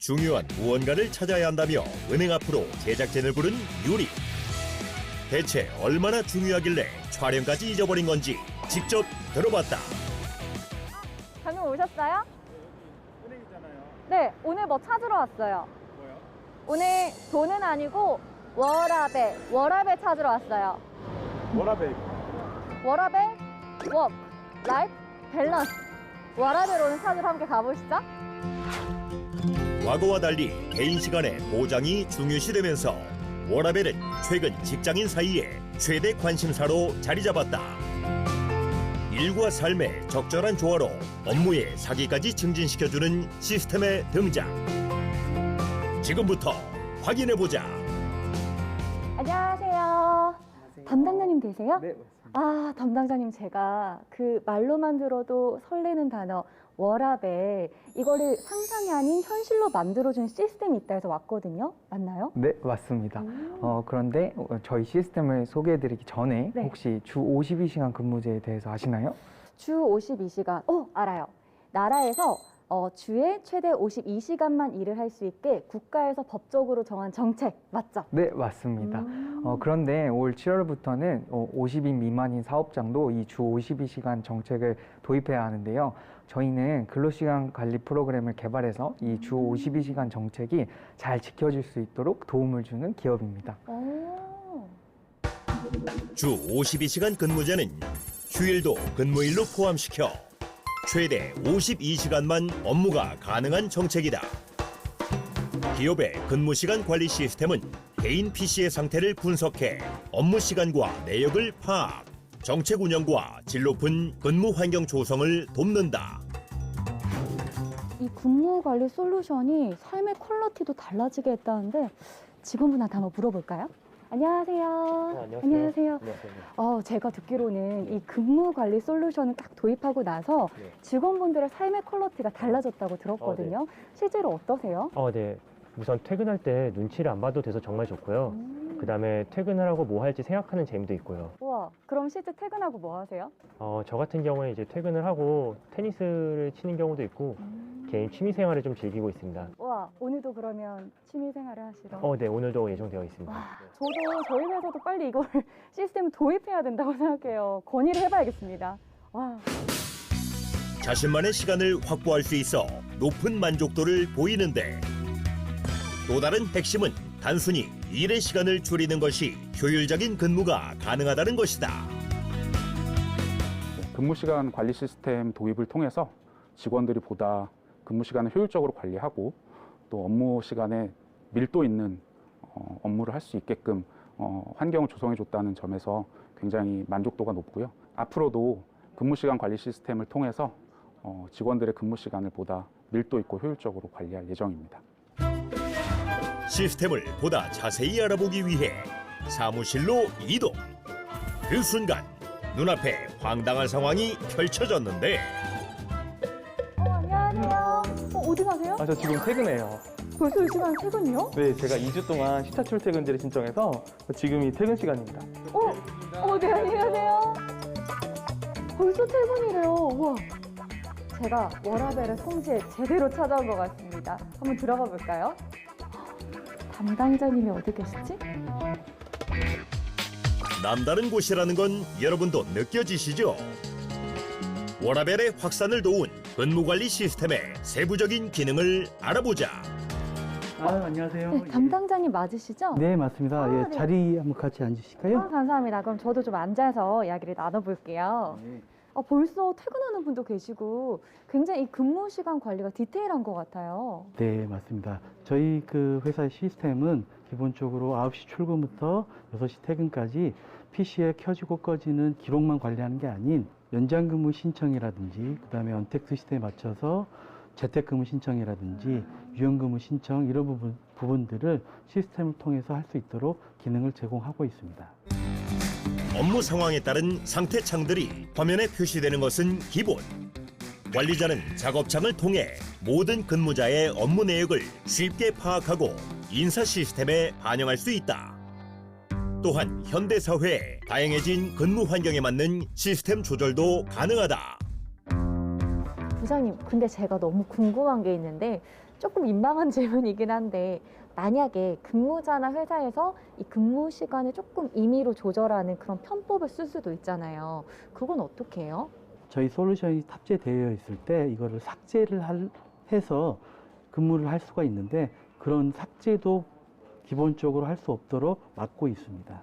중요한 무언가를 찾아야 한다며 은행 앞으로 제작진을 부른 유리. 대체 얼마나 중요하길래 촬영까지 잊어버린 건지 직접 들어봤다. 방금 오셨어요? 은행이잖아요. 네, 오늘 뭐 찾으러 왔어요. 뭐요? 오늘 돈은 아니고 워라벨 찾으러 왔어요. 워라벨. 워라벨, 워크, 라이프, 밸런스. 워라벨 오늘 찾으러 함께 가보시죠. 과거와 달리 개인 시간의 보장이 중요시되면서 워라벨은 최근 직장인 사이에 최대 관심사로 자리 잡았다. 일과 삶의 적절한 조화로 업무의 사기까지 증진시켜주는 시스템의 등장. 지금부터 확인해보자. 안녕하세요. 담당자님 되세요? 네, 맞습니다. 아, 담당자님 제가 그 말로만 들어도 설레는 단어 워라벨 이거를 상상이 아닌 현실로 만들어준 시스템이 있다 해서 왔거든요. 맞나요? 네, 맞습니다. 그런데 저희 시스템을 소개해드리기 전에 네. 혹시 주 52시간 근무제에 대해서 아시나요? 주 52시간. 알아요. 나라에서 주에 최대 52시간만 일을 할 수 있게 국가에서 법적으로 정한 정책 맞죠? 네, 맞습니다. 그런데 올 7월부터는 50인 미만인 사업장도 이 주 52시간 정책을 도입해야 하는데요. 저희는 근로시간 관리 프로그램을 개발해서 이 주 52시간 정책이 잘 지켜질 수 있도록 도움을 주는 기업입니다. 주 52시간 근무제는 휴일도 근무일로 포함시켜 최대 52시간만 업무가 가능한 정책이다. 기업의 근무시간 관리 시스템은 개인 PC의 상태를 분석해 업무 시간과 내역을 파악, 정책 운영과 질 높은 근무 환경 조성을 돕는다. 이 근무 관리 솔루션이 삶의 퀄리티도 달라지게 했다는데 직원분한테 한번 물어볼까요? 안녕하세요. 안녕하세요. 제가 듣기로는 이 근무 관리 솔루션을 딱 도입하고 나서 네. 직원분들의 삶의 퀄리티가 달라졌다고 들었거든요. 실제로 어떠세요? 네. 우선 퇴근할 때 눈치를 안 봐도 돼서 정말 좋고요. 그다음에 퇴근을 하고 뭐 할지 생각하는 재미도 있고요. 우와, 그럼 실제 퇴근하고 뭐 하세요? 저 같은 경우에 이제 퇴근을 하고 테니스를 치는 경우도 있고 개인 취미 생활을 좀 즐기고 있습니다. 우와, 오늘도 그러면 취미 생활을 하시러? 네, 오늘도 예정되어 있습니다. 와, 저도 저희 회사도 빨리 이걸 시스템 도입해야 된다고 생각해요. 건의를 해봐야겠습니다. 와. 자신만의 시간을 확보할 수 있어 높은 만족도를 보이는데 또 다른 핵심은 단순히 일의 시간을 줄이는 것이 효율적인 근무가 가능하다는 것이다. 근무시간 관리 시스템 도입을 통해서 직원들이 보다 근무시간을 효율적으로 관리하고 또 업무 시간에 밀도 있는 업무를 할 수 있게끔 환경을 조성해줬다는 점에서 굉장히 만족도가 높고요. 앞으로도 근무시간 관리 시스템을 통해서 직원들의 근무시간을 보다 밀도 있고 효율적으로 관리할 예정입니다. 시스템을 보다 자세히 알아보기 위해 사무실로 이동. 그 순간 눈앞에 황당한 상황이 펼쳐졌는데 안녕하세요. 어디 가세요? 저 지금 퇴근해요. 벌써 이 시간 퇴근이요? 네, 제가 2주 동안 시차 출퇴근제를 신청해서 지금이 퇴근 시간입니다. 네, 안녕하세요. 벌써 퇴근이래요. 우와. 제가 워라벨의 성지에 제대로 찾아온 것 같습니다. 한번 들어가 볼까요? 담당자님이 어디 계시지? 남다른 곳이라는 건 여러분도 느껴지시죠? 워라벨의 확산을 도운 근무관리 시스템의 세부적인 기능을 알아보자. 안녕하세요. 네, 담당자님 맞으시죠? 네, 맞습니다. 네. 자리 한번 같이 앉으실까요? 감사합니다. 그럼 저도 좀 앉아서 이야기를 나눠볼게요. 벌써 퇴근하는 분도 계시고 굉장히 이 근무 시간 관리가 디테일한 것 같아요. 네, 맞습니다. 저희 그 회사의 시스템은 기본적으로 9시 출근부터 6시 퇴근까지 PC에 켜지고 꺼지는 기록만 관리하는 게 아닌 연장근무 신청이라든지 그다음에 언택트 시스템에 맞춰서 재택근무 신청이라든지 유연근무 신청 이런 부분들을 시스템을 통해서 할 수 있도록 기능을 제공하고 있습니다. 업무 상황에 따른 상태창들이 화면에 표시되는 것은 기본. 관리자는 작업창을 통해 모든 근무자의 업무 내역을 쉽게 파악하고 인사 시스템에 반영할 수 있다. 또한 현대사회에 다양해진 근무 환경에 맞는 시스템 조절도 가능하다. 부장님, 근데 제가 너무 궁금한 게 있는데 조금 민망한 질문이긴 한데 만약에 근무자나 회사에서 이 근무 시간을 조금 임의로 조절하는 그런 편법을 쓸 수도 있잖아요. 그건 어떻게 해요? 저희 솔루션이 탑재되어 있을 때 이거를 해서 근무를 할 수가 있는데 그런 삭제도 기본적으로 할 수 없도록 막고 있습니다.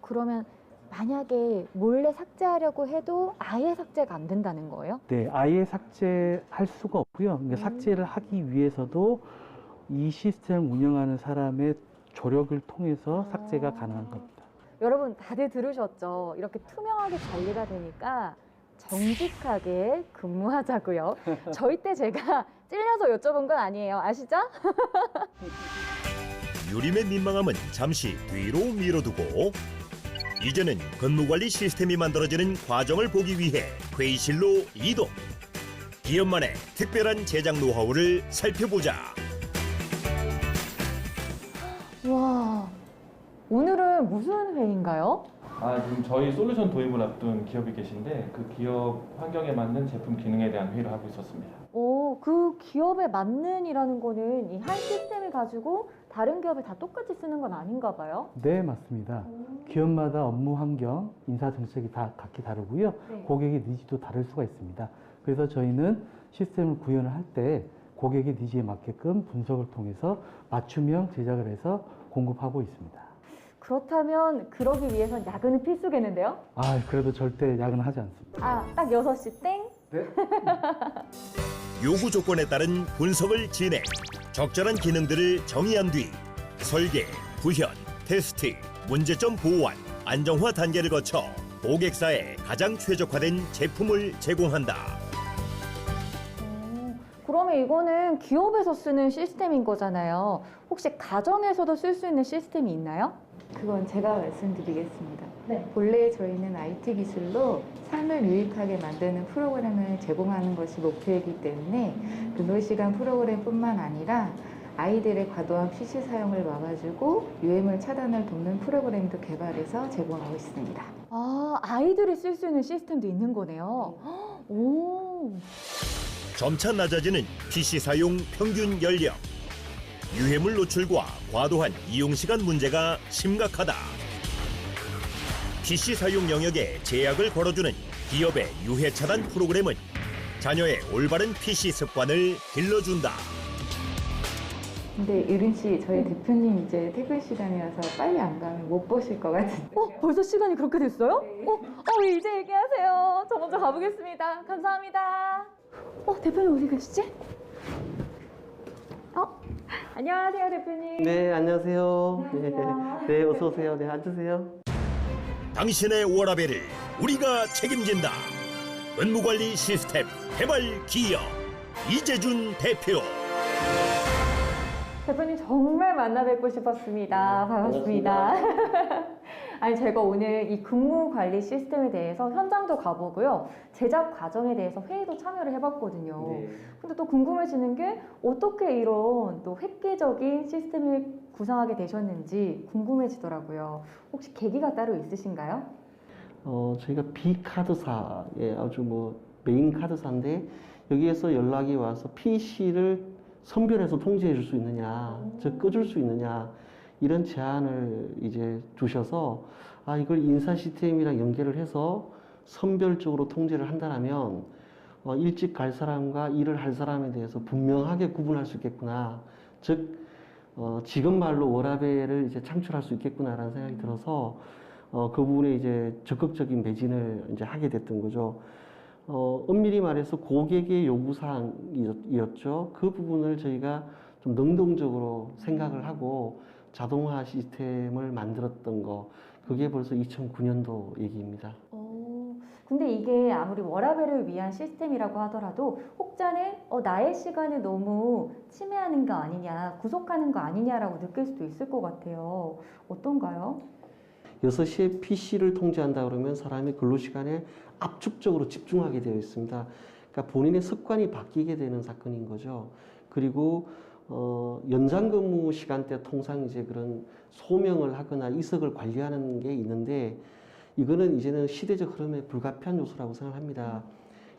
그러면 만약에 몰래 삭제하려고 해도 아예 삭제가 안 된다는 거예요? 네, 아예 삭제할 수가 없고요. 그러니까 삭제를 하기 위해서도 이 시스템 운영하는 사람의 조력을 통해서 삭제가 가능한 겁니다. 여러분 다들 들으셨죠? 이렇게 투명하게 관리가 되니까 정직하게 근무하자고요. 절대 제가 찔려서 여쭤본 건 아니에요. 아시죠? 유림의 민망함은 잠시 뒤로 미뤄두고 이제는 근무관리 시스템이 만들어지는 과정을 보기 위해 회의실로 이동. 기업만의 특별한 제작 노하우를 살펴보자. 와, 오늘은 무슨 회의인가요? 지금 저희 솔루션 도입을 앞둔 기업이 계신데 그 기업 환경에 맞는 제품 기능에 대한 회의를 하고 있었습니다. 그 기업에 맞는이라는 거는 이 한 시스템을 가지고 다른 기업에 다 똑같이 쓰는 건 아닌가 봐요? 네, 맞습니다. 기업마다 업무 환경, 인사 정책이 다 각기 다르고요. 네. 고객의 니즈도 다를 수가 있습니다. 그래서 저희는 시스템을 구현을 할 때 고객의 니즈에 맞게끔 분석을 통해서 맞춤형 제작을 해서 공급하고 있습니다. 그렇다면 그러기 위해선 야근은 필수겠는데요? 그래도 절대 야근하지 않습니다. 딱 6시 땡? 요구 조건에 따른 분석을 진행. 적절한 기능들을 정의한 뒤 설계, 구현, 테스트, 문제점 보완, 안정화 단계를 거쳐 고객사에 가장 최적화된 제품을 제공한다. 그러면 이거는 기업에서 쓰는 시스템인 거잖아요. 혹시 가정에서도 쓸 수 있는 시스템이 있나요? 그건 제가 말씀드리겠습니다. 네. 본래 저희는 IT 기술로 삶을 유익하게 만드는 프로그램을 제공하는 것이 목표이기 때문에 근로시간 프로그램뿐만 아니라 아이들의 과도한 PC 사용을 막아주고 유해물 차단을 돕는 프로그램도 개발해서 제공하고 있습니다. 아이들이 쓸 수 있는 시스템도 있는 거네요. 오. 점차 낮아지는 PC 사용 평균 연령. 유해물 노출과 과도한 이용시간 문제가 심각하다. PC 사용 영역에 제약을 걸어주는 기업의 유해 차단 프로그램은 자녀의 올바른 PC 습관을 길러준다. 근데 유린 씨, 저희 대표님 이제 퇴근 시간이라서 빨리 안 가면 못 보실 것 같은데. 벌써 시간이 그렇게 됐어요? 왜 이제 얘기하세요? 저 먼저 가보겠습니다. 감사합니다. 대표님 어디 계시지? 안녕하세요, 대표님. 네, 안녕하세요. 안녕하세요. 네, 어서 오세요. 네, 앉으세요. 당신의 워라밸을 우리가 책임진다. 근무관리 시스템 개발 기업 이재준 대표. 대표님 정말 만나 뵙고 싶었습니다. 반갑습니다. 아니 제가 오늘 이 근무 관리 시스템에 대해서 현장도 가보고요. 제작 과정에 대해서 회의도 참여를 해봤거든요. 네. 근데 또 궁금해지는 게 어떻게 이런 또 획기적인 시스템을 구상하게 되셨는지 궁금해지더라고요. 혹시 계기가 따로 있으신가요? 저희가 B카드사의 아주 메인 카드사인데 여기에서 연락이 와서 PC를 선별해서 통제해 줄 수 있느냐, 즉 꺼줄 수 있느냐 이런 제안을 이제 주셔서 이걸 인사 시스템이랑 연결을 해서 선별적으로 통제를 한다면 일찍 갈 사람과 일을 할 사람에 대해서 분명하게 구분할 수 있겠구나. 즉 지금 말로 워라밸을 이제 창출할 수 있겠구나라는 생각이 들어서 그 부분에 이제 적극적인 매진을 이제 하게 됐던 거죠. 엄밀히 말해서 고객의 요구사항이었죠. 그 부분을 저희가 좀 능동적으로 생각을 하고 자동화 시스템을 만들었던 거, 그게 벌써 2009년도 얘기입니다. 근데 이게 아무리 워라밸을 위한 시스템이라고 하더라도 혹자는 나의 시간을 너무 침해하는 거 아니냐, 구속하는 거 아니냐라고 느낄 수도 있을 것 같아요. 어떤가요? 6시에 PC를 통제한다 그러면 사람이 근로시간에 압축적으로 집중하게 되어 있습니다. 그러니까 본인의 습관이 바뀌게 되는 사건인 거죠. 그리고 연장 근무 시간대 통상 이제 그런 소명을 하거나 이석을 관리하는 게 있는데 이거는 이제는 시대적 흐름에 불가피한 요소라고 생각합니다.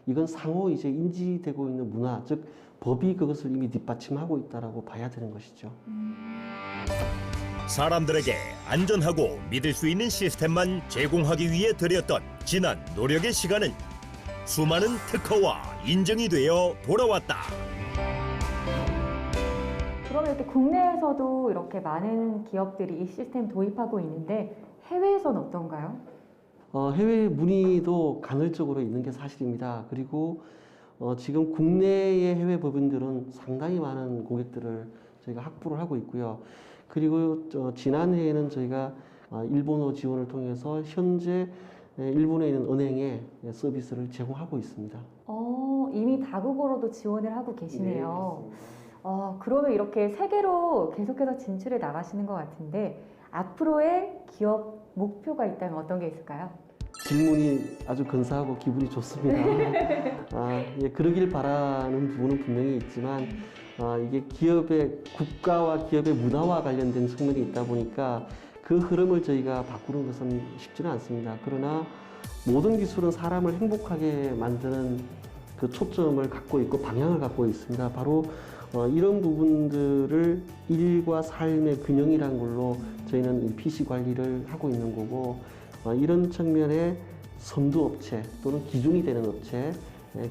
이건 상호 이제 인지되고 있는 문화, 즉 법이 그것을 이미 뒷받침하고 있다라고 봐야 되는 것이죠. 사람들에게 안전하고 믿을 수 있는 시스템만 제공하기 위해 들였던 지난 노력의 시간은 수많은 특허와 인증이 되어 돌아왔다. 그러면 이렇게 국내에서도 이렇게 많은 기업들이 이 시스템 도입하고 있는데 해외에서는 어떤가요? 해외 문의도 간헐적으로 있는 게 사실입니다. 그리고 지금 국내의 해외 법인들은 상당히 많은 고객들을 저희가 확보를 하고 있고요. 그리고 지난해에는 저희가 일본어 지원을 통해서 현재 일본에 있는 은행에 서비스를 제공하고 있습니다. 이미 다국어로도 지원을 하고 계시네요. 그러면 이렇게 세계로 계속해서 진출해 나가시는 것 같은데 앞으로의 기업 목표가 있다면 어떤 게 있을까요? 질문이 아주 근사하고 기분이 좋습니다. 예, 그러길 바라는 부분은 분명히 있지만 이게 국가와 기업의 문화와 관련된 측면이 있다 보니까 그 흐름을 저희가 바꾸는 것은 쉽지는 않습니다. 그러나 모든 기술은 사람을 행복하게 만드는 그 초점을 갖고 있고 방향을 갖고 있습니다. 바로 이런 부분들을 일과 삶의 균형이라는 걸로 저희는 이 PC 관리를 하고 있는 거고 이런 측면의 선두업체 또는 기준이 되는 업체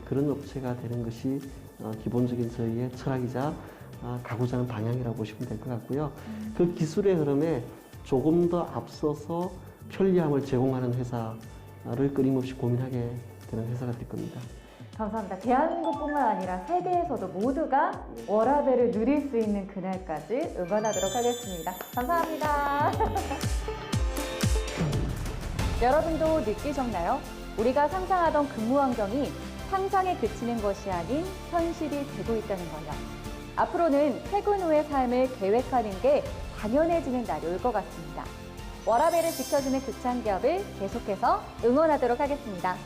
그런 업체가 되는 것이 기본적인 저희의 철학이자 가고자 하는 방향이라고 보시면 될 것 같고요. 그 기술의 흐름에 조금 더 앞서서 편리함을 제공하는 회사를 끊임없이 고민하게 되는 회사가 될 겁니다. 감사합니다. 대한민국뿐만 아니라 세계에서도 모두가 워라밸을 누릴 수 있는 그날까지 응원하도록 하겠습니다. 감사합니다. 여러분도 느끼셨나요? 우리가 상상하던 근무 환경이 상상에 그치는 것이 아닌 현실이 되고 있다는 거요. 앞으로는 퇴근 후의 삶을 계획하는 게 당연해지는 날이 올 것 같습니다. 워라밸을 지켜주는 극찬기업을 계속해서 응원하도록 하겠습니다.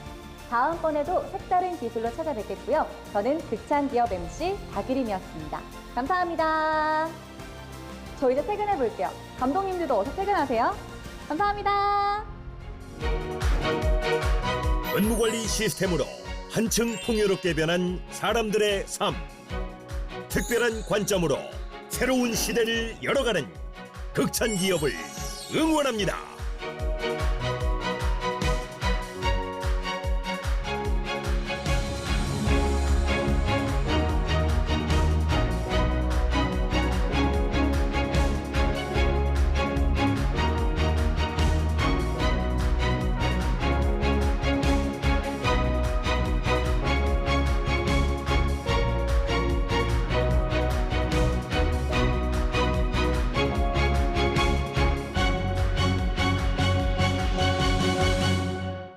다음번에도 색다른 기술로 찾아뵙겠고요. 저는 극찬기업 MC 박유림이었습니다. 감사합니다. 저 이제 퇴근해 볼게요. 감독님들도 어서 퇴근하세요. 감사합니다. 근무관리 시스템으로 한층 풍요롭게 변한 사람들의 삶. 특별한 관점으로 새로운 시대를 열어가는 극찬기업을 응원합니다.